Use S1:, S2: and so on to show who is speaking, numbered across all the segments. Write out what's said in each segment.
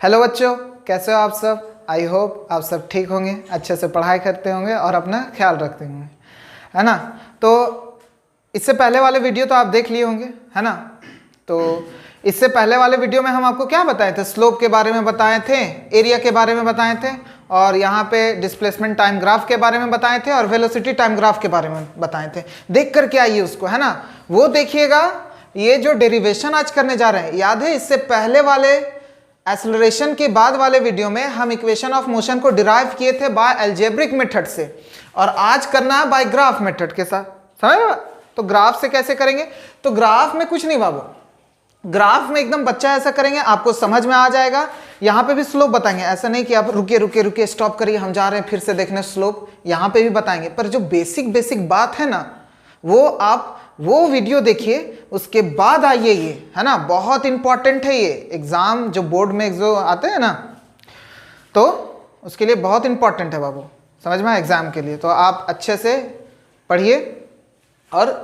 S1: Hello बच्चों, कैसे हो आप सब। आई होप आप सब ठीक होंगे, अच्छे से पढ़ाई करते होंगे और अपना ख्याल रखते होंगे, है ना। तो इससे पहले वाले वीडियो तो आप देख लिए होंगे, है ना। तो इससे पहले वाले वीडियो में हम आपको क्या बताए थे, स्लोप के बारे में बताए थे, एरिया के बारे में बताए थे, और यहाँ पे डिस्प्लेसमेंट टाइम ग्राफ के बारे में बताए थे और वेलोसिटी टाइम ग्राफ के बारे में बताए थे। देख करके आइए उसको, है ना, वो देखिएगा। ये जो डेरिवेशन आज करने जा रहे हैं, याद है इससे पहले वाले एक्सेलरेशन के बाद वाले वीडियो में हम इक्वेशन ऑफ मोशन को डिराइव किए थे बाय अलजेब्रिक मेथड से, और आज करना है बाय ग्राफ मेथड के साथ, समझ। तो ग्राफ से कैसे करेंगे, तो ग्राफ में कुछ नहीं बाबू, ग्राफ में एकदम बच्चा ऐसा करेंगे, आपको समझ में आ जाएगा। यहाँ पे भी स्लोप बताएंगे, ऐसा नहीं कि आप रुकिए रुकिए रुकिए स्टॉप करिए, हम जा रहे हैं फिर से देखने स्लोप, यहाँ पे भी बताएंगे। पर जो बेसिक बेसिक बात है ना, वो आप वो वीडियो देखिए, उसके बाद आइए ये, है ना। बहुत इंपॉर्टेंट है ये, एग्जाम जो बोर्ड में जो आते हैं ना, तो उसके लिए बहुत इंपॉर्टेंट है बाबू, समझ में, एग्जाम के लिए। तो आप अच्छे से पढ़िए और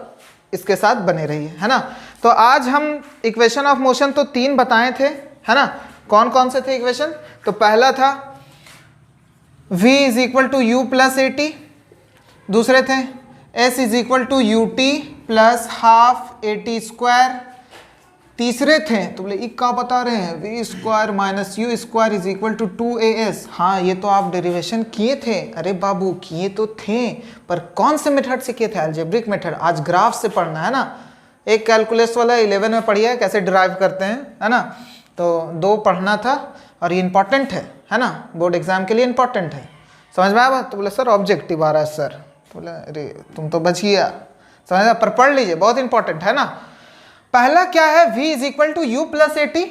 S1: इसके साथ बने रहिए, है ना। तो आज हम इक्वेशन ऑफ मोशन तो 3 बताए थे, है ना। कौन कौन से थे इक्वेशन, तो पहला था v is equal to U plus A T, दूसरे थे s is equal to U T plus half A T square, तीसरे थे तो बोले ये क्या बता रहे हैं, V square minus you square is equal to 2as। हाँ, ये तो आप डेरिवेशन किए थे, अरे बाबू किए तो थे, पर कौन से मेथड से किए थे, अलजेब्रिक मेथड। आज ग्राफ से पढ़ना है ना, एक कैलकुलस वाला 11 में पढ़िए कैसे डिराइव करते हैं, है ना। तो 2 पढ़ना था और ये इंपॉर्टेंट है ना, बोर्ड एग्जाम के लिए इंपॉर्टेंट है, समझ में आया। तो बोले सर ऑब्जेक्टिव आ रहा है सर, तो बोले अरे तुम तो बच गया, समझ, पर पढ़ लीजिए, बहुत इंपॉर्टेंट है ना। पहला क्या है, v is equal to U plus A T,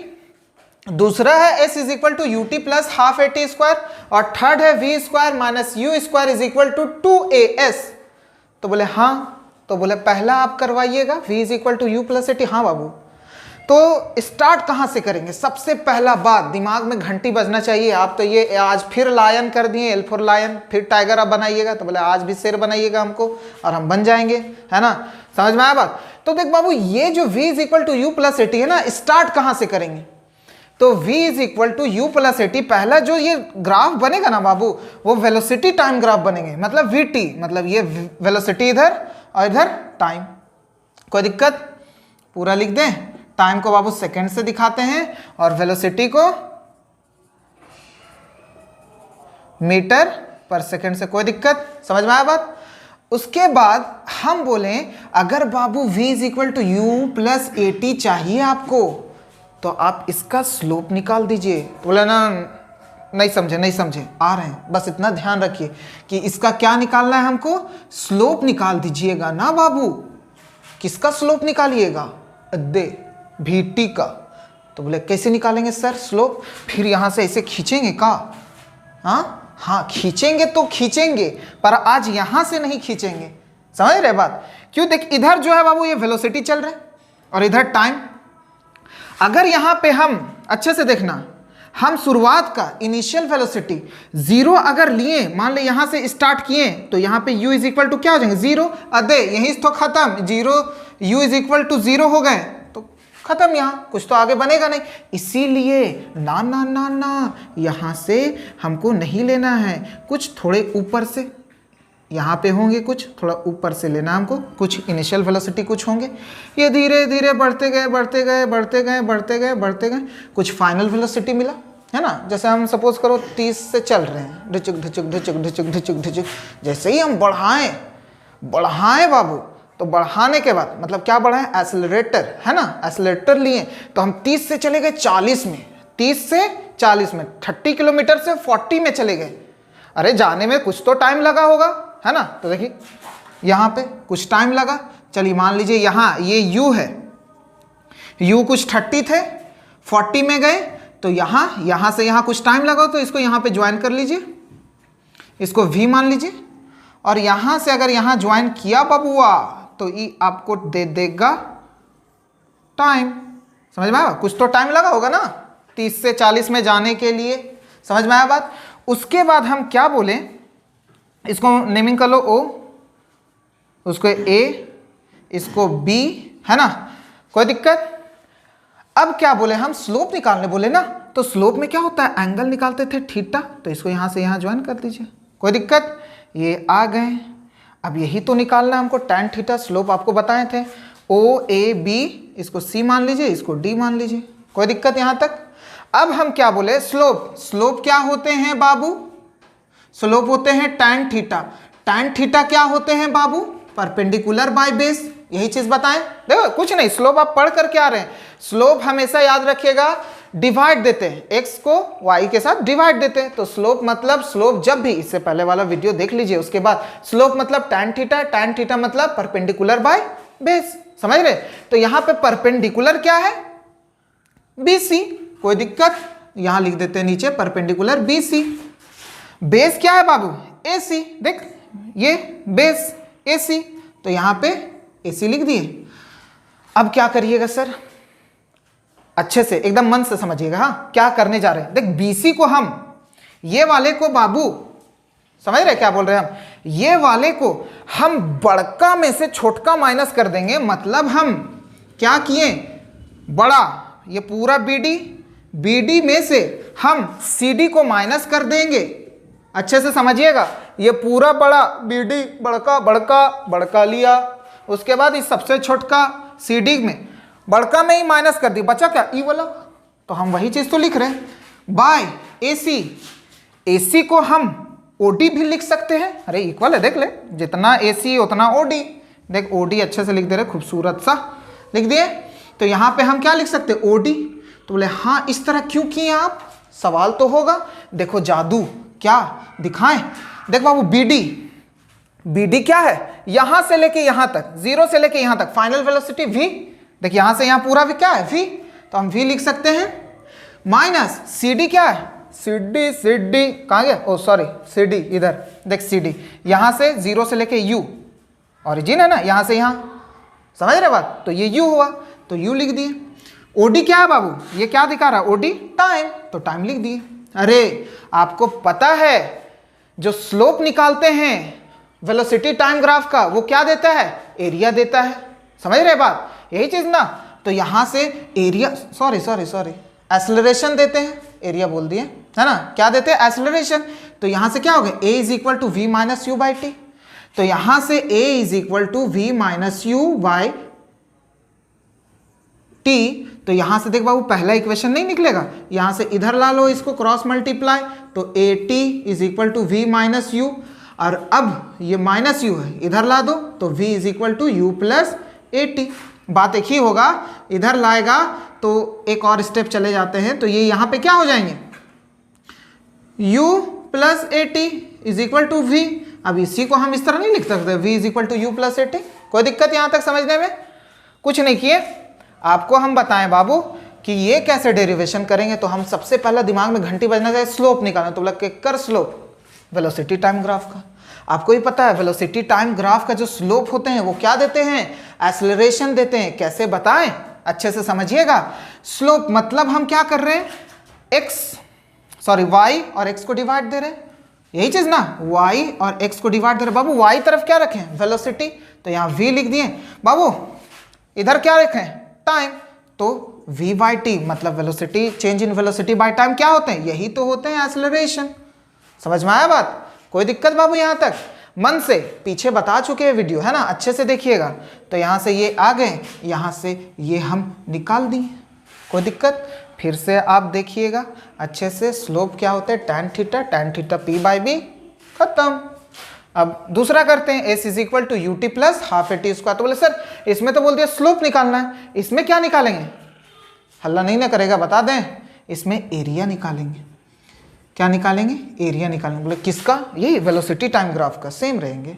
S1: दूसरा है s is equal to U T plus half A T square, और थर्ड है v square minus you square is equal to 2as। तो बोले हाँ, तो बोले पहला आप करवाइएगा, v is equal to U plus A T. हाँ बाबू, तो स्टार्ट कहाँ से करेंगे, सबसे पहला बात दिमाग में घंटी बजना चाहिए। आप तो ये आज फिर लायन कर दिए, एल फॉर लायन, फिर टाइगर आप बनाइएगा, तो बोले आज भी शेर बनाइएगा हमको और हम बन जाएंगे, है ना। समझ में आया बात। तो देख बाबू, ये जो v is equal to U plus A T है ना, स्टार्ट कहाँ से करेंगे, तो v is equal to U plus A T, पहला जो ये ग्राफ बनेगा ना बाबू, वो वेलोसिटी टाइम ग्राफ बनेंगे, मतलब vt, मतलब ये वेलोसिटी इधर और इधर टाइम। कोई दिक्कत, पूरा लिख दें, टाइम को बाबू सेकंड से दिखाते हैं और वेलोसिटी को मीटर पर सेकंड से। कोई दिक्कत, समझ में आया बात। उसके बाद हम बोले अगर बाबू v is equal to U plus A T चाहिए आपको, तो आप इसका स्लोप निकाल दीजिए। तो बोले ना नहीं समझे, आ रहे हैं, बस इतना ध्यान रखिए कि इसका क्या निकालना है हमको, स्लोप निकाल दीजिएगा ना बाबू। किसका स्लोप निकालिएगा, दे vt का। तो बोले कैसे निकालेंगे सर स्लोप, फिर यहां से ऐसे खींचेंगे का, हाँ खींचेंगे तो खींचेंगे, पर आज यहां से नहीं खींचेंगे, समझ रहे बात। क्यों, देख इधर जो है बाबू ये वेलोसिटी चल रहा है और इधर टाइम। अगर यहां पे हम अच्छे से देखना, हम शुरुआत का इनिशियल वेलोसिटी 0 अगर लिए, मान ले यहां से स्टार्ट किए, तो यहां पे u इज इक्वल टू क्या हो जाएंगे, 0, अदे यहीं तो खत्म, 0 u इज इक्वल टू 0 हो गए तो खत्म, यहाँ कुछ तो आगे बनेगा नहीं। इसीलिए ना ना ना ना, यहाँ से हमको नहीं लेना है, कुछ थोड़े ऊपर से, यहाँ पे होंगे कुछ थोड़ा ऊपर से लेना हमको, कुछ इनिशियल वेलोसिटी कुछ होंगे, ये धीरे धीरे बढ़ते गए बढ़ते गए बढ़ते गए बढ़ते गए बढ़ते गए, कुछ फाइनल वेलोसिटी मिला, है ना। जैसे हम सपोज करो 30 से चल रहे हैं, ढुचुक ढुचुक ढुचुक ढुचुक ढुचुक ढुचुक, जैसे ही हम बढ़ाएं बाबू, तो बढ़ाने के बाद मतलब क्या बढ़ाएं, एक्सेलरेटर, है ना, एक्सेलरेटर लिए तो हम 30 से चले गए 40 में, 30 से 40 में, 30 किलोमीटर से 40 में चले गए। अरे जाने में कुछ तो टाइम लगा होगा, है ना। तो देखिए यहाँ पे कुछ टाइम लगा, चलिए मान लीजिए यहाँ ये u है, u कुछ 30 थे, 40 में गए, तो यहाँ से यहाँ कुछ टाइम लगा, तो इसको यहाँ पे ज्वाइन कर लीजिए, इसको v मान लीजिए, और यहाँ से अगर यहाँ ज्वाइन किया बबुआ, तो ये आपको दे देगा टाइम, समझ में आया, कुछ तो टाइम लगा होगा ना 30 से 40 में जाने के लिए, समझ में आया बात। उसके बाद हम क्या बोले, इसको नेमिंग कर लो O, उसको A, इसको B, है ना, कोई दिक्कत। अब क्या बोले हम, स्लोप निकालने बोले ना, तो स्लोप में क्या होता है, एंगल निकालते थे थीटा, तो इसको यहाँ से यहाँ ज्वाइन कर दीजिए, कोई दिक्कत। ये आ गए, अब यही तो निकालना है हमको, tan थीटा स्लोप आपको बताए थे, ओ ए बी, इसको सी मान लीजिए, इसको डी मान लीजिए, कोई दिक्कत यहाँ तक। अब हम क्या बोले, स्लोप, स्लोप क्या होते हैं बाबू, स्लोप होते हैं tan थीटा, tan थीटा क्या होते हैं बाबू, परपेंडिकुलर बाय बेस, यही चीज बताएं। देखो कुछ नहीं, स्लोप आप पढ़ करके आ रहे हैं, स्लोप हमेशा याद रखिएगा डिवाइड देते हैं, x को y के साथ डिवाइड देते हैं, तो स्लोप मतलब, स्लोप जब भी, इससे पहले वाला वीडियो देख लीजिए, उसके बाद स्लोप मतलब tan थीटा मतलब परपेंडिकुलर बाय बेस, समझ रहे। तो यहाँ पे परपेंडिकुलर क्या है, BC, कोई दिक्कत, यहां लिख देते हैं नीचे परपेंडिकुलर BC। बेस क्या है बाबू, AC, देख ये बेस AC, तो यहां पे AC लिख दिए। अब क्या करिएगा सर, अच्छे से एकदम मन से समझिएगा, हाँ क्या करने जा रहे हैं। देख BC को हम, ये वाले को बाबू, समझ रहे क्या बोल रहे हैं हम, ये वाले को हम बड़का में से छोटका माइनस कर देंगे, मतलब हम क्या किए, बड़ा, ये पूरा BD में से हम CD को माइनस कर देंगे, अच्छे से समझिएगा, ये पूरा बड़ा BD, बड़का लिया, उसके बाद इस सबसे छोटका CD में, बड़का में ही माइनस कर दी, बचा क्या, ई वाला, तो हम वही चीज तो लिख रहे हैं, बाय AC को हम OD भी लिख सकते हैं, अरे इक्वल है, देख ले, जितना AC उतना OD, देख OD अच्छे से लिख दे रहे, खूबसूरत सा लिख दिए। तो यहाँ पे हम क्या लिख सकते हैं, OD, तो बोले हाँ इस तरह क्यों किए आप, सवाल तो होगा। देखो जादू क्या दिखाएं, देख बाबू BD क्या है, यहां से लेके यहां तक, 0 से लेके यहां तक फाइनल वेलोसिटी v, देख यहां से यहां पूरा भी क्या है v, तो हम v लिख सकते हैं, माइनस CD क्या है, CD कहाँ गया, ओ सॉरी CD इधर, देख CD यहां से 0 से लेके u, ऑरिजिन है ना, यहां से यहां, समझ रहे बात, तो ये u हुआ, तो u लिख दिए। OD क्या है बाबू, ये क्या दिखा रहा है, OD टाइम, तो टाइम लिख दिए। अरे आपको पता है जो स्लोप निकालते हैं वेलोसिटी टाइम ग्राफ का, वो क्या देता है, एरिया देता है, समझ रहे बात, यही चीज ना। तो यहां से एरिया, सॉरी एक्सेलरेशन देते हैं, एरिया बोल दिए है ना, क्या देते हैं, एक्सेलरेशन। तो यहां से क्या हो गया, A is equal to V minus U by T, तो यहां से A is equal to V minus U by T, तो यहां से देख बाबू पहला इक्वेशन नहीं निकलेगा, यहां से इधर ला लो इसको क्रॉस मल्टीप्लाई, तो AT is equal to V minus U, और अब ये माइनस यू है, इधर ला दो, तो V is equal to U plus AT, बात एक ही होगा, इधर लाएगा तो एक और स्टेप चले जाते हैं, तो ये यहां पे क्या हो जाएंगे, U plus AT is equal to V। अब इसी को हम इस तरह नहीं लिख सकते, V is equal to U plus AT, कोई दिक्कत यहां तक समझने में, कुछ नहीं किए। आपको हम बताएं बाबू कि ये कैसे डेरिवेशन करेंगे, तो हम सबसे पहला दिमाग में घंटी बजना चाहिए, स्लोप निकालना, तो बोला कि कर स्लोप वेलोसिटी टाइम ग्राफ का, आपको ही पता है वेलोसिटी टाइम ग्राफ का जो स्लोप होते हैं वो क्या देते हैं, एक्सेलरेशन देते हैं, कैसे बताएं, अच्छे से समझिएगा। स्लोप मतलब हम क्या कर रहे हैं, y और x को डिवाइड दे रहे हैं, यही चीज ना, y और x को डिवाइड दे रहे हैं। बाबू y तरफ क्या रखें, वेलोसिटी, तो यहाँ v लिख दिए, बाबू इधर क्या रखें, टाइम, तो v बाई टी मतलब velocity, change in velocity by time क्या होते हैं, यही तो होते हैं एक्सेलरेशन। समझ में आया बात, कोई दिक्कत बाबू, यहां तक मन से, पीछे बता चुके हैं वीडियो है ना, अच्छे से देखिएगा। तो यहां से ये आ गए, यहां से ये हम निकाल दिए, कोई दिक्कत, फिर से आप देखिएगा अच्छे से, स्लोप क्या होता है, tan theta p by B, खत्म। अब दूसरा करते हैं, S is equal to UT plus half A T square, तो बोले सर इसमें तो बोल दिया स्लोप निकालना है, इसमें क्या निकालेंगे, हल्ला नहीं ना करेगा, बता दें, इसमें एरिया निकालेंगे, क्या निकालेंगे, एरिया निकालेंगे। बोले किसका, यही वेलोसिटी टाइम ग्राफ का, सेम रहेंगे।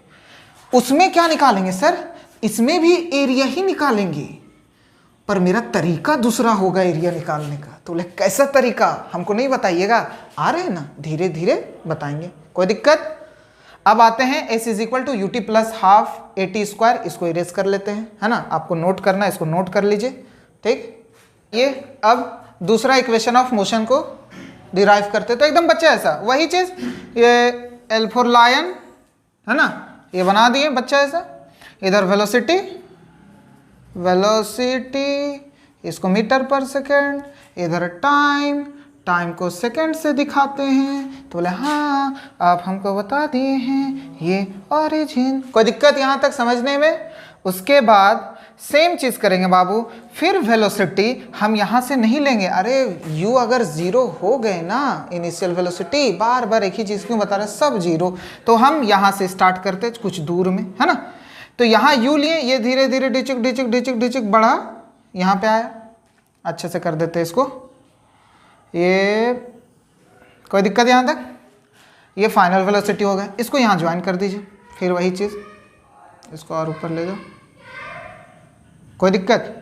S1: उसमें क्या निकालेंगे सर, इसमें भी एरिया ही निकालेंगे, पर मेरा तरीका दूसरा होगा एरिया निकालने का। तो बोले कैसा तरीका, हमको नहीं बताइएगा, आ रहे हैं ना, धीरे धीरे बताएंगे, कोई दिक्कत। अब आते हैं S is equal to U T plus half A T square, इसको इरेज कर लेते हैं, है ना, आपको नोट करना है, इसको नोट कर लीजिए, ठीक। ये अब दूसरा इक्वेशन ऑफ मोशन को डिराइव करते, तो एकदम बच्चा ऐसा वही चीज, ये L फॉर लायन है ना, ये बना दिए बच्चा ऐसा, इधर वेलोसिटी, इसको मीटर पर सेकेंड, इधर टाइम टाइम को सेकंड से दिखाते हैं। तो बोले हाँ आप हमको बता दिए हैं ये ओरिजिन। कोई दिक्कत यहाँ तक समझने में? उसके बाद सेम चीज़ करेंगे बाबू, फिर वेलोसिटी हम यहाँ से नहीं लेंगे। अरे u अगर ज़ीरो हो गए ना, इनिशियल वेलोसिटी, बार बार एक ही चीज़ क्यों बता रहे, सब जीरो, तो हम यहाँ से स्टार्ट करते कुछ दूर में, है ना। तो यहाँ u लिए, ये धीरे धीरे डिचिक डिचिक डिचिक डिचिक बढ़ा, यहाँ पे आया। अच्छे से कर देते इसको, ये कोई दिक्कत यहाँ तक? ये फाइनल वेलोसिटी हो गया। इसको यहाँ ज्वाइन कर दीजिए, फिर वही चीज़, इसको और ऊपर ले जाओ। कोई दिक्कत?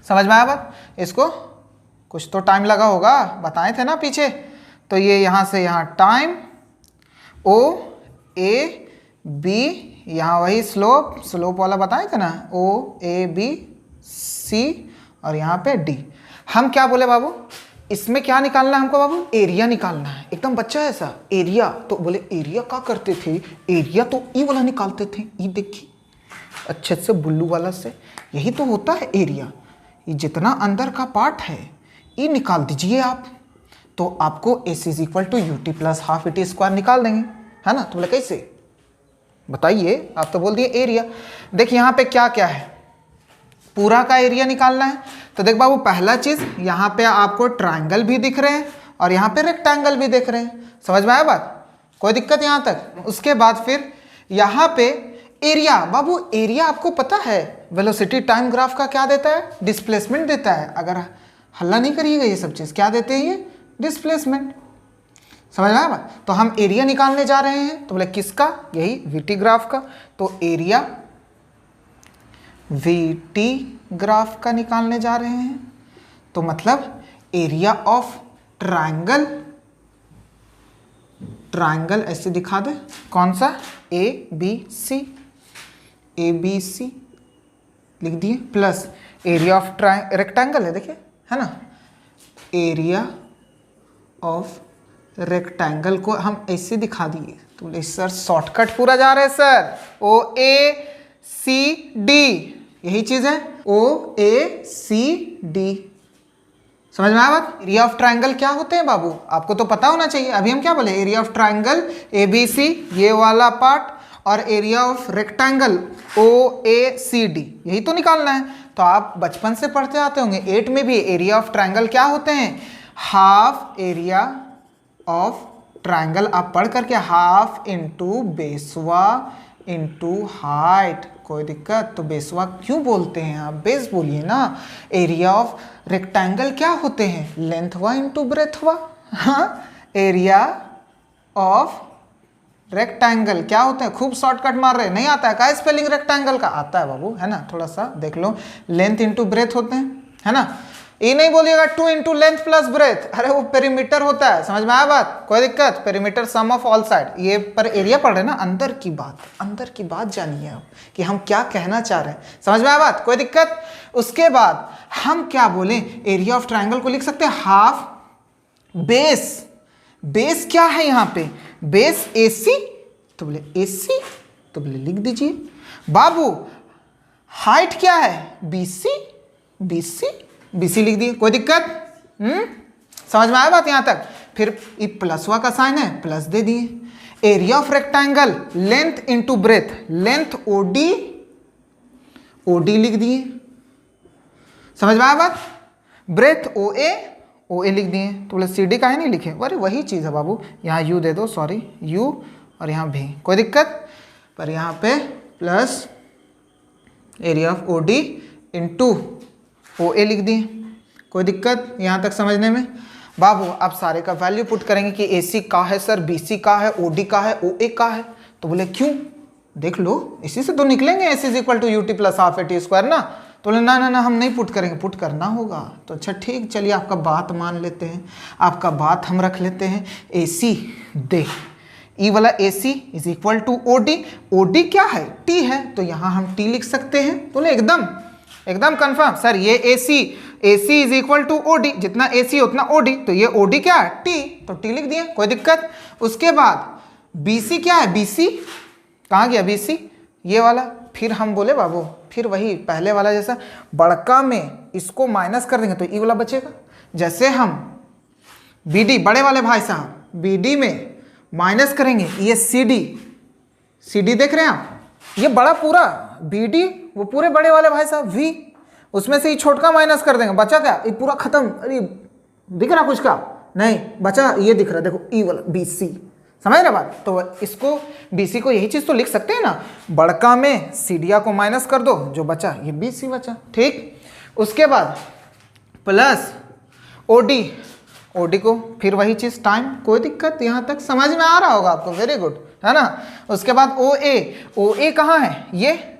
S1: समझ में आया बात? इसको कुछ तो टाइम लगा होगा, बताए थे ना पीछे। तो ये यहाँ से यहाँ टाइम, ओ ए बी, यहाँ वही स्लोप वाला बताए थे ना, ओ ए बी सी, और यहाँ पे डी। हम क्या बोले बाबू, इसमें क्या निकालना है हमको बाबू? एरिया निकालना है। एकदम बच्चा है ऐसा, एरिया। तो बोले एरिया क्या करते थे? एरिया तो ई वाला निकालते थे, ई देखिए अच्छे से बुल्लू वाला से, यही तो होता है एरिया। ये जितना अंदर का पार्ट है ये निकाल दीजिए आप, तो आपको AC is equal to UT plus half ET square निकाल देंगे, है ना। तो बोले कैसे बताइए, आप तो बोल दिए एरिया। देखिए यहाँ पे क्या क्या है, पूरा का एरिया निकालना है। तो देख बाबू, पहला चीज़ यहाँ पे आपको ट्राइंगल भी दिख रहे हैं और यहाँ पे रेक्टेंगल भी दिख रहे हैं। समझ में आया बात? कोई दिक्कत यहाँ तक? उसके बाद फिर यहाँ पे एरिया। बाबू एरिया आपको पता है वेलोसिटी टाइम ग्राफ का क्या देता है? डिस्प्लेसमेंट देता है। अगर हल्ला नहीं करिएगा, ये सब चीज़ क्या देते हैं? ये डिस्प्लेसमेंट। समझ में आया बात? तो हम एरिया निकालने जा रहे हैं। तो बोले किसका? यही VT ग्राफ का। तो एरिया VT ग्राफ का निकालने जा रहे हैं। तो मतलब एरिया ऑफ ट्राइंगल, ट्राइंगल ऐसे दिखा दे, कौन सा? ABC, ABC लिख दिए, प्लस एरिया ऑफ रेक्टेंगल है, देखिए, है ना। एरिया ऑफ रेक्टेंगल को हम ऐसे दिखा दिए। तो बोले सर शॉर्टकट पूरा जा रहे हैं सर, OACD, यही चीज है, OACD। समझ में आया बात? एरिया ऑफ ट्राइंगल क्या होते हैं बाबू, आपको तो पता होना चाहिए। अभी हम क्या बोले? एरिया ऑफ ट्राइंगल ABC, ये वाला पार्ट, और एरिया ऑफ रेक्टेंगल OACD, यही तो निकालना है। तो आप बचपन से पढ़ते आते होंगे, 8 में भी एरिया ऑफ ट्राइंगल क्या होते हैं? हाफ एरिया ऑफ ट्राइंगल आप पढ़ करके, half into Beswa into height. कोई दिक्कत? तो बेसवा क्यों बोलते हैं आप? बेस बोलिए ना। एरिया ऑफ रेक्टेंगल क्या होते हैं? लेंथवा इंटू ब्रेथवा। हाँ, एरिया ऑफ रेक्टेंगल क्या होते हैं? खूब शॉर्टकट मार रहे हैं, नहीं आता है क्या स्पेलिंग रेक्टेंगल का? आता है बाबू, है ना। थोड़ा सा देख लो, लेंथ इंटू ब्रेथ होते हैं, है ना। ये नहीं बोलिएगा 2 इंटू लेंथ प्लस ब्रेथ, अरे वो पेरीमीटर होता है। समझ में आया बात? कोई दिक्कत? Perimeter sum of all side. ये पर एरिया पढ़ रहे हैं ना, अंदर की बात, अंदर की बात जानिए आप कि हम क्या कहना चाह रहे हैं। समझ में आया बात? कोई दिक्कत? उसके बाद हम क्या बोले? एरिया ऑफ ट्राइंगल को लिख सकते हैं हाफ बेस। बेस क्या है यहाँ पे? बेस AC, तो बोले AC, तो बोले लिख दीजिए। बाबू हाइट क्या है? BC लिख दिए। कोई दिक्कत? समझ में आया बात यहाँ तक? फिर ये प्लसवा का साइन है, प्लस दे दिए। Area of rectangle, length into breadth, length OD लिख दिए। समझ में आया बात? ब्रेथ OA लिख दिए। तो बोले CD का है नहीं लिखे? अरे वही चीज़ है बाबू, यहाँ U दे दो, सॉरी U, और यहाँ भी। कोई दिक्कत? पर यहाँ पे plus area of OD into OA लिख दिए। कोई दिक्कत यहाँ तक समझने में? बाबू आप सारे का वैल्यू पुट करेंगे कि AC का है सर, BC का है, OD का है, OA का है। तो बोले क्यों? देख लो, इसी से तो निकलेंगे AC is equal to UT plus half ET square ना। तो बोले ना ना ना, हम नहीं पुट करेंगे, पुट करना होगा। तो अच्छा ठीक, चलिए आपका बात मान लेते हैं, आपका बात हम रख लेते हैं। AC दे, ई वाला AC is equal to OD क्या है? T है, तो यहाँ हम T लिख सकते हैं। बोले एकदम कंफर्म सर, ये AC is equal to OD, जितना AC उतना OD, तो ये OD क्या है? T, तो T लिख दिए। कोई दिक्कत? उसके बाद BC क्या है? BC कहाँ गया? BC ये वाला। फिर हम बोले बाबू, फिर वही पहले वाला जैसा, बड़का में इसको माइनस कर देंगे तो ई वाला बचेगा। जैसे हम BD बड़े वाले भाई साहब, BD में माइनस करेंगे ये CD देख रहे हैं आप, ये बड़ा पूरा BD, वो पूरे बड़े वाले भाई साहब V, उसमें से ये छोटका माइनस कर देंगे, बचा क्या, ये पूरा खत्म। अरे दिख रहा कुछ का नहीं, बचा ये दिख रहा, देखो E वाला BC, समझ रहे बात। तो इसको BC को यही चीज तो लिख सकते हैं ना, बड़का में सीडिया को माइनस कर दो, जो बचा ये BC बचा, ठीक। उसके बाद प्लस OD को फिर वही चीज टाइम, कोई दिक्कत यहाँ तक समझ में आ रहा होगा आपको, वेरी गुड, है ना। उसके बाद OA कहाँ है, ये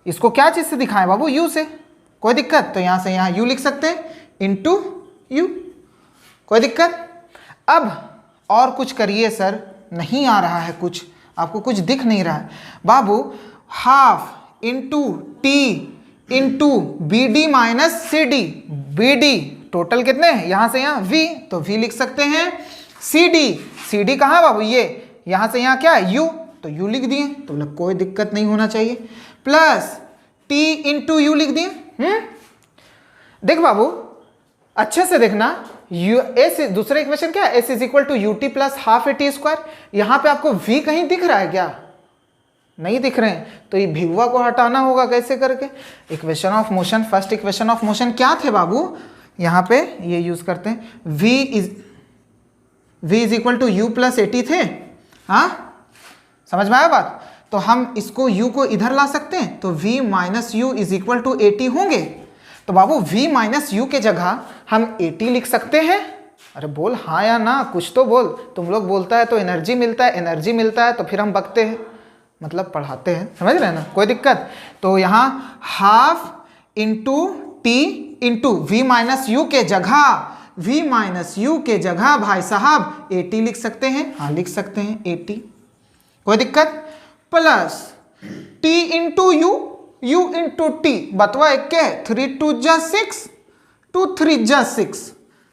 S1: इसको क्या चीज से दिखाएं बाबू, U से, कोई दिक्कत, तो यहाँ से यहाँ U लिख सकते हैं इंटू U, कोई दिक्कत। अब और कुछ करिए सर, नहीं आ रहा है कुछ, आपको कुछ दिख नहीं रहा है बाबू, half into T into BD minus CD, BD total कितने हैं, यहाँ से यहाँ V, तो V लिख सकते हैं, CD कहाँ है बाबू, ये यहाँ से यहाँ क्या है U, तो U लिख दिए, तो मतलब कोई दिक्कत नहीं होना चाहिए, प्लस T इंटू U लिख दिए। देख बाबू अच्छे से देखना, दूसरा इक्वेशन क्या है, S is equal to UT plus half AT square, यहाँ पे आपको V कहीं दिख रहा है क्या, नहीं दिख रहे हैं, तो ये भिगुआ को हटाना होगा कैसे करके, equation of motion, first equation of motion क्या थे बाबू, यहाँ पे ये यूज करते हैं, V is equal to U plus AT थे, हाँ समझ में आया बात। तो हम इसको U को इधर ला सकते हैं, तो V minus U is equal to AT होंगे, तो बाबू V माइनस U के जगह हम AT लिख सकते हैं। अरे बोल हाँ या ना, कुछ तो बोल, तुम लोग बोलता है तो एनर्जी मिलता है तो फिर हम बकते हैं, मतलब पढ़ाते हैं, समझ रहे हैं ना, कोई दिक्कत। तो यहाँ half into T into V minus U के जगह भाई साहब AT लिख सकते हैं, हाँ लिख सकते हैं AT, कोई दिक्कत, plus T into U into T, बतवा एक के 3 2 जा 6, 2 3 जा 6,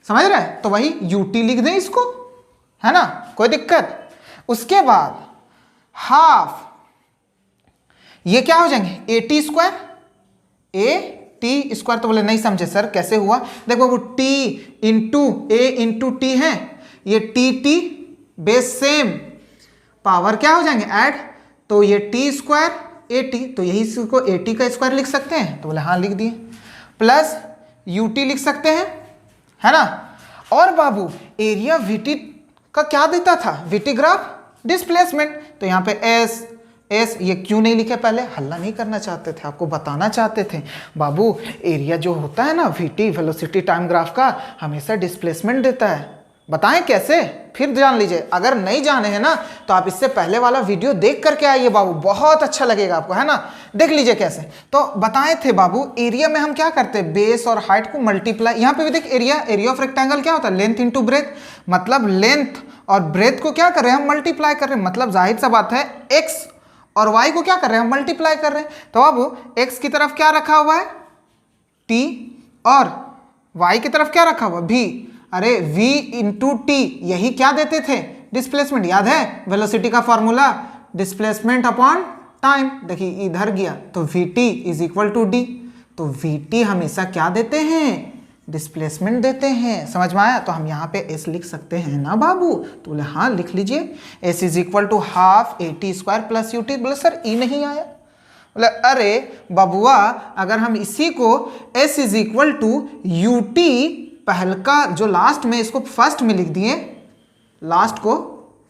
S1: समझ रहे, तो वही UT लिख दें इसको, है ना, कोई दिक्कत। उसके बाद हाफ, ये क्या हो जाएंगे AT स्क्वायर, AT स्क्वायर, तो बोले नहीं समझे सर कैसे हुआ, देखो वो T into A into T है, ये T बेस सेम, पावर क्या हो जाएंगे ऐड, तो ये T स्क्वायर AT, तो यही इसको AT का स्क्वायर लिख सकते हैं, तो बोले हाँ लिख दिए, प्लस UT लिख सकते हैं, है ना। और बाबू एरिया VT का क्या देता था, VT ग्राफ डिस्प्लेसमेंट, तो यहाँ पे S ये क्यों नहीं लिखे, पहले हल्ला नहीं करना चाहते थे, आपको बताना चाहते थे बाबू, एरिया जो होता है ना VT वेलोसिटी टाइम ग्राफ का, हमेशा डिस्प्लेसमेंट देता है, बताएं कैसे, फिर जान लीजिए, अगर नहीं जाने हैं ना तो आप इससे पहले वाला वीडियो देख करके आइए बाबू, बहुत अच्छा लगेगा आपको, है ना, देख लीजिए कैसे। तो बताए थे बाबू, एरिया में हम क्या करते हैं, बेस और हाइट को मल्टीप्लाई, यहाँ पे भी देख एरिया ऑफ रेक्टेंगल क्या होता है, लेंथ इंटू ब्रेथ, मतलब लेंथ और ब्रेथ को क्या कर रहे हैं हम, मल्टीप्लाई कर रहे हैं, मतलब जाहिर सा बात है एक्स और वाई को क्या कर रहे हैं हम, मल्टीप्लाई कर रहे हैं, तो बाबू एक्स की तरफ क्या रखा हुआ है T और वाई की तरफ क्या रखा हुआ V, अरे V इंटू T, यही क्या देते थे, डिस्प्लेसमेंट, याद है वेलोसिटी का फॉर्मूला, डिस्प्लेसमेंट अपॉन टाइम, देखिए इधर गया तो VT is equal to D, तो VT हमेशा क्या देते हैं, डिस्प्लेसमेंट देते हैं, समझ में आया। तो हम यहाँ पे S लिख सकते हैं ना बाबू, तो बोले हाँ लिख लीजिए, S is equal to half AT square plus UT, बोले सर E नहीं आया, बोले अरे बबुआ अगर हम इसी को S is equal to UT पहल का जो लास्ट में, इसको फर्स्ट में लिख दिए, लास्ट को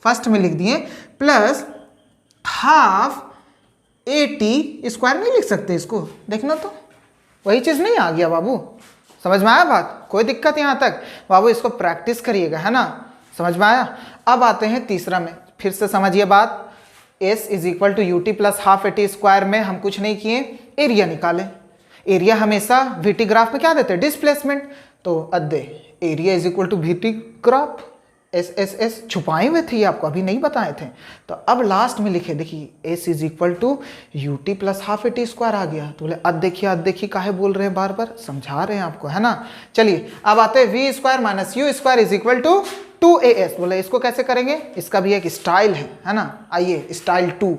S1: फर्स्ट में लिख दिए, प्लस हाफ AT स्क्वायर नहीं लिख सकते इसको, देखना तो वही चीज नहीं आ गया बाबू, समझ में आया बात, कोई दिक्कत यहाँ तक बाबू, इसको प्रैक्टिस करिएगा, है ना, समझ में आया। अब आते हैं तीसरा में, फिर से समझिए बात, S is equal to UT plus half AT square में हम कुछ नहीं किए, एरिया निकाले, एरिया हमेशा VT ग्राफ में क्या देते हैं, डिस्प्लेसमेंट, तो अद्दे area is equal to VT graph, S छुपाए हुए थे, ये आपको अभी नहीं बताए थे, तो अब लास्ट में लिखे, देखिए S is equal to UT plus half AT square आ गया, तो बोले अब देखिए काहे बोल रहे हैं बार बार, समझा रहे हैं आपको, है ना। चलिए अब आते हैं V square minus U square is equal to 2AS, बोले इसको कैसे करेंगे, इसका भी एक स्टाइल है ना, आइए स्टाइल 2।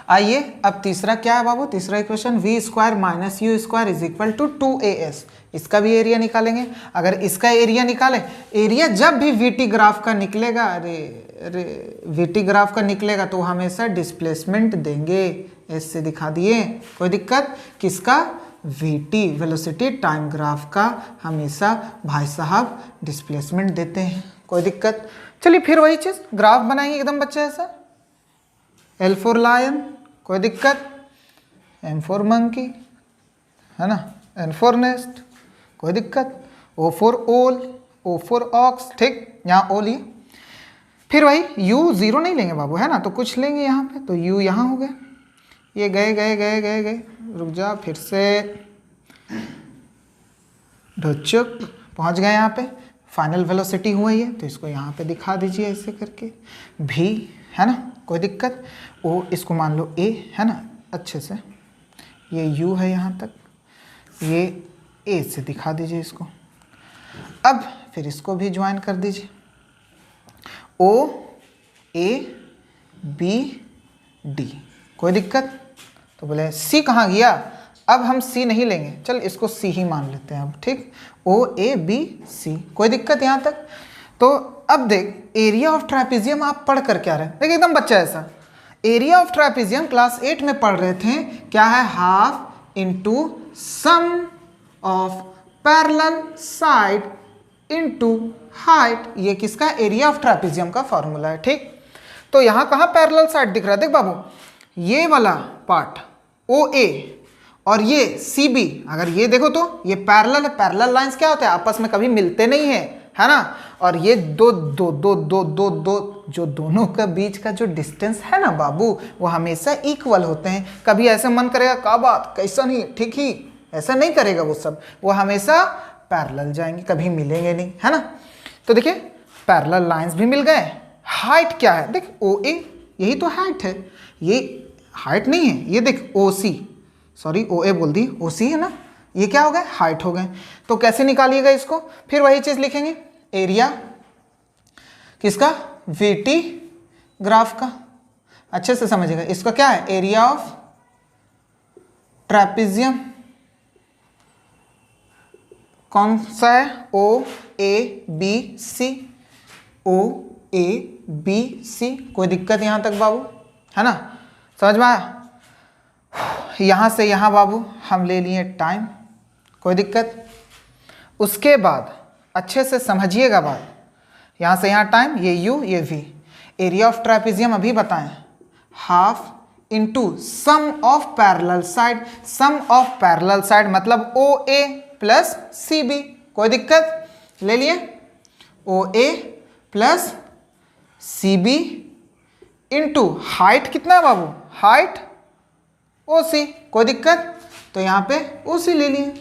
S1: आइए अब तीसरा क्या है बाबू, तीसरा equation v square minus you square is equal to 2as। इसका भी एरिया निकालेंगे। अगर इसका एरिया निकाले, एरिया जब भी वीटी ग्राफ का निकलेगा, अरे वीटी ग्राफ का निकलेगा तो हमेशा डिस्प्लेसमेंट देंगे, ऐसे दिखा दिए, कोई दिक्कत। किसका? वीटी वेलोसिटी टाइम ग्राफ का हमेशा भाई साहब डिस्प्लेसमेंट देते हैं, कोई दिक्कत। चलिए फिर वही चीज़ ग्राफ बनाएंगे एकदम बच्चा ऐसा, L फॉर लायन, कोई दिक्कत, M फॉर मंकी, है ना, N फॉर नेस्ट, कोई दिक्कत, O फॉर ओल, O फॉर ऑक्स, ठीक, यहाँ O लिए। फिर वही U 0 नहीं लेंगे बाबू, है ना, तो कुछ लेंगे यहाँ पे, तो U यहाँ हो गए, ये गए गए गए गए गए, रुक जा, फिर से ढुचुक पहुँच गए यहाँ पे, फाइनल वेलोसिटी हुआ ये, तो इसको यहाँ पे दिखा दीजिए ऐसे करके, V, है ना, कोई दिक्कत। O इसको मान लो A, है ना, अच्छे से, ये U है यहाँ तक, ये A से दिखा दीजिए इसको। अब फिर इसको भी ज्वाइन कर दीजिए, O A B D, कोई दिक्कत। तो बोले C कहाँ गया, अब हम C नहीं लेंगे, चल इसको C ही मान लेते हैं अब, ठीक, O A B C, कोई दिक्कत यहाँ तक। तो अब देख एरिया ऑफ ट्रापेजियम आप पढ़ कर क्या रहे, देख एकदम बच्चा ऐसा, एरिया ऑफ ट्रापेजियम क्लास 8 में पढ़ रहे थे, क्या है, half into sum of parallel side into height, ये किसका, एरिया ऑफ ट्रापेजियम का फॉर्मूला है, ठीक। तो यहाँ कहाँ पैरेलल साइड दिख रहा है, देख बाबू, ये वाला पार्ट OA और ये CB, अगर ये देखो तो ये पैरेलल है, पैरेलल लाइंस क्या होते हैं, आपस में कभी मिलते नहीं है, है ना, और ये दो दो दो दो दो दो जो दोनों का बीच का जो डिस्टेंस है ना बाबू, वो हमेशा इक्वल होते हैं। कभी ऐसे मन करेगा क्या बात, कैसा नहीं, ठीक ही, ऐसा नहीं करेगा वो सब, वो हमेशा पैरेलल जाएंगे, कभी मिलेंगे नहीं, है ना। तो देखिए पैरेलल लाइंस भी मिल गए। हाइट क्या है, देख OA, यही तो हाइट है, ये हाइट नहीं है, ये देख OC, सॉरी OA बोल दी, OC है ना, ये क्या हो गए, हाइट हो गए। तो कैसे निकालिएगा इसको, फिर वही चीज़ लिखेंगे, एरिया किसका, VT ग्राफ का, अच्छे से समझिएगा, इसका क्या है, एरिया ऑफ ट्रापेजियम, कौन सा है, OABC, OABC, कोई दिक्कत यहाँ तक बाबू, है ना, समझ में आया। यहाँ से यहाँ बाबू हम ले लिए टाइम, कोई दिक्कत। उसके बाद अच्छे से समझिएगा बात, यहाँ से यहाँ टाइम, ये U ये V, एरिया ऑफ ट्रापेजियम अभी बताएं, half into sum of parallel side, sum of parallel side मतलब OA प्लस CB, कोई दिक्कत, ले लिए, OA plus CB into height कितना है बाबू, हाइट OC, कोई दिक्कत, तो यहाँ पे OC ले लिए।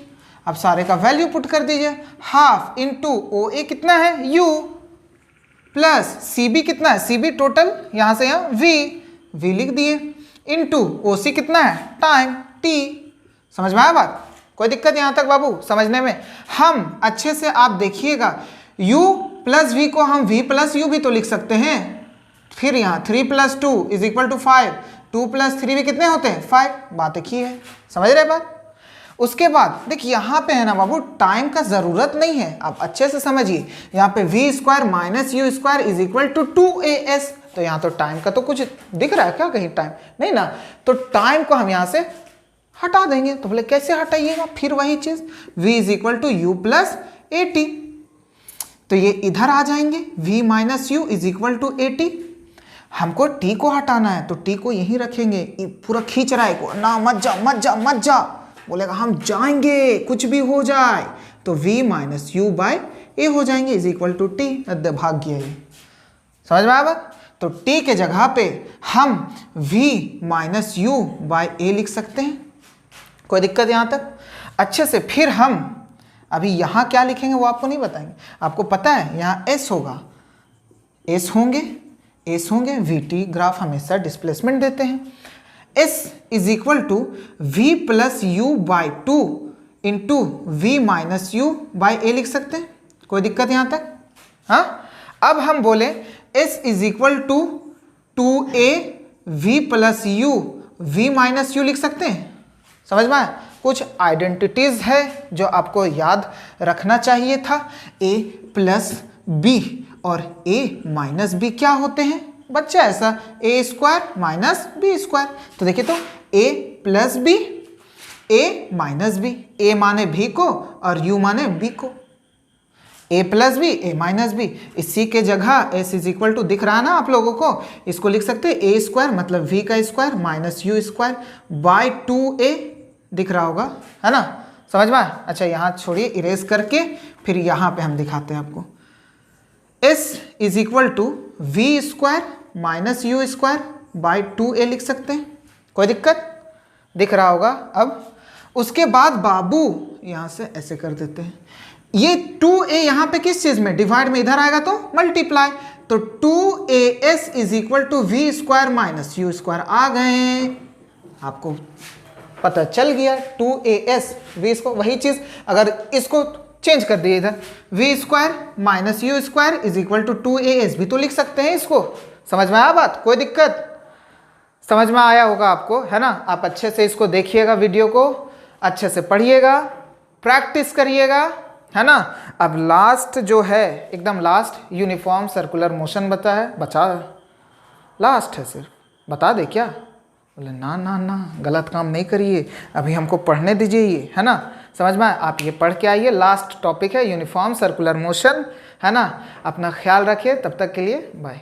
S1: अब सारे का वैल्यू पुट कर दीजिए, हाफ इंटू OA कितना है U प्लस CB कितना है, CB टोटल यहाँ से यहाँ V लिख दिए, इंटू OC कितना है, टाइम T। समझ में आया बात, कोई दिक्कत यहाँ तक बाबू समझने में। हम अच्छे से आप देखिएगा, U प्लस V को हम V प्लस U भी तो लिख सकते हैं, फिर यहाँ 3 + 2 = 5, 2 + 3 भी कितने होते हैं, 5, बात एक ही है, समझ रहे बात। उसके बाद देखिए यहाँ पे है ना बाबू, टाइम का ज़रूरत नहीं है, आप अच्छे से समझिए, यहाँ पे V square minus U square = 2AS, तो यहाँ तो टाइम का तो कुछ दिख रहा है क्या कहीं, टाइम नहीं ना, तो टाइम को हम यहाँ से हटा देंगे। तो बोले कैसे हटाइएगा, फिर वही चीज़, V = U + AT, तो ये इधर आ जाएंगे, V - U = AT। हमको T को हटाना है, तो T को यहीं रखेंगे, पूरा खींच रहा है को ना, मत जा मत जा मत जा, बोलेगा हम जाएंगे कुछ भी हो जाए, तो V - U/A हो जाएंगे = T, भाग्य ये, समझ में आया बात। तो T के जगह पे हम V - U/A लिख सकते हैं, कोई दिक्कत यहाँ तक, अच्छे से। फिर हम अभी यहाँ क्या लिखेंगे वो आपको नहीं बताएंगे, आपको पता है यहाँ S होगा, S होंगे, VT ग्राफ हमेशा डिस्प्लेसमेंट देते हैं, S = V + U/2 into V - U/A लिख सकते हैं, कोई दिक्कत यहाँ तक, हाँ। अब हम बोले S = 2A V + U v minus you लिख सकते हैं। समझ में आया? कुछ आइडेंटिटीज है जो आपको याद रखना चाहिए था। a प्लस बी और a माइनस बी क्या होते हैं बच्चा? ऐसा a square minus B square. तो देखिए तो a plus B, a minus B, a माने भी को और u माने b को। a plus B, a minus B, इसी के जगह s इज इक्वल टू दिख रहा है ना आप लोगों को, इसको लिख सकते हैं a स्क्वायर मतलब v का square minus you square by 2a दिख रहा होगा, है ना? समझ में? अच्छा यहाँ छोड़िए, इरेज करके फिर यहाँ पे हम दिखाते हैं आपको। s is equal to we square minus you square by 2a लिख सकते हैं, कोई दिक्कत? दिख रहा होगा। अब उसके बाद बाबू यहाँ से ऐसे कर देते हैं, ये 2a यहाँ पे किस चीज में? डिवाइड में, इधर आएगा तो मल्टीप्लाई, तो 2as is equal to we square minus you square आ गए। आपको पता चल गया 2as वी स्क्वायर, वही चीज अगर इसको चेंज कर दिए इधर V square minus you square is equal to 2as भी तो लिख सकते हैं इसको। समझ में आया बात? कोई दिक्कत? समझ में आया होगा आपको, है ना? आप अच्छे से इसको देखिएगा, वीडियो को अच्छे से पढ़िएगा, प्रैक्टिस करिएगा, है ना? अब लास्ट जो है, एकदम लास्ट, यूनिफॉर्म सर्कुलर मोशन बचा लास्ट है, सिर्फ बता दे क्या? बोले ना ना ना, गलत काम नहीं करिए, अभी हमको पढ़ने दीजिए ये, है ना? समझ में? आप ये पढ़ के आइए, लास्ट टॉपिक है यूनिफॉर्म सर्कुलर मोशन, है ना? अपना ख्याल रखिए, तब तक के लिए बाय।